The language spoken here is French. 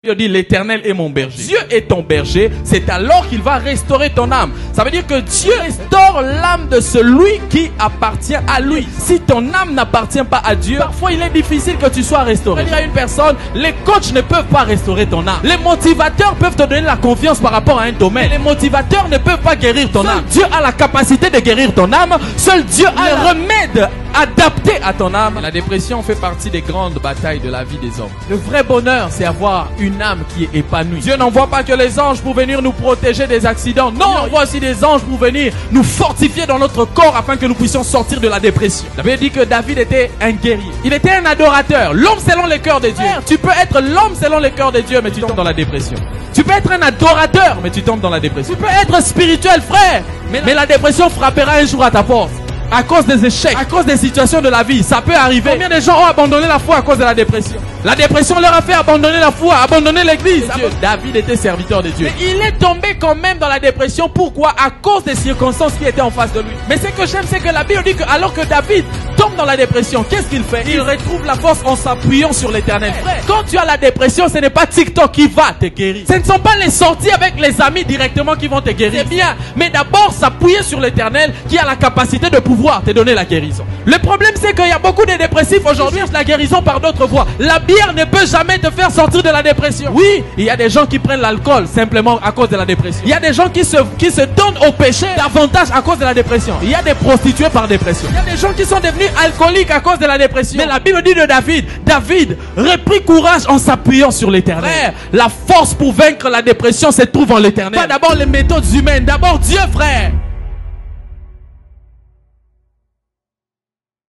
Dieu dit l'Éternel est mon berger. Dieu est ton berger, c'est alors qu'il va restaurer ton âme. Ça veut dire que Dieu restaure l'âme de celui qui appartient à lui. Si ton âme n'appartient pas à Dieu, parfois il est difficile que tu sois restauré. Il y a une personne, les coachs ne peuvent pas restaurer ton âme. Les motivateurs peuvent te donner la confiance par rapport à un domaine. Les motivateurs ne peuvent pas guérir ton âme. Dieu a la capacité de guérir ton âme. Seul Dieu a le remède adapté à ton âme. La dépression fait partie des grandes batailles de la vie des hommes. Le vrai bonheur, c'est avoir une âme qui est épanouie. Dieu n'envoie pas que les anges pour venir nous protéger des accidents. Non, il envoie aussi des anges pour venir nous fortifier dans notre corps afin que nous puissions sortir de la dépression. La Bible dit que David était un guerrier. Il était un adorateur. L'homme selon les cœurs de Dieu. Tu peux être l'homme selon les cœurs de Dieu, mais tu tombes dans la dépression. Tu peux être un adorateur, mais tu tombes dans la dépression. Tu peux être spirituel, frère, mais la dépression frappera un jour à ta porte. À cause des échecs, à cause des situations de la vie, ça peut arriver. Combien de gens ont abandonné la foi à cause de la dépression? La dépression leur a fait abandonner la foi, abandonner l'église. David était serviteur de Dieu. Mais il est tombé quand même dans la dépression. Pourquoi? À cause des circonstances qui étaient en face de lui. Mais ce que j'aime, c'est que la Bible dit que alors que David tombe dans la dépression, qu'est-ce qu'il fait? Il retrouve la force en s'appuyant sur l'Éternel. Quand tu as la dépression, ce n'est pas TikTok qui va te guérir. Ce ne sont pas les sorties avec les amis directement qui vont te guérir. C'est bien, mais d'abord s'appuyer sur l'Éternel qui a la capacité de pouvoir te donner la guérison. Le problème, c'est qu'il y a beaucoup de dépressifs aujourd'hui, la guérison par d'autres voies. La bière ne peut jamais te faire sortir de la dépression. Oui, il y a des gens qui prennent l'alcool simplement à cause de la dépression. Il y a des gens qui se donnent au péché davantage à cause de la dépression. Il y a des prostituées par dépression. Il y a des gens qui sont devenus alcooliques à cause de la dépression. Mais la Bible dit de David reprit courage en s'appuyant sur l'Éternel. Frère, la force pour vaincre la dépression se trouve en l'Éternel. Pas d'abord les méthodes humaines, d'abord Dieu, frère.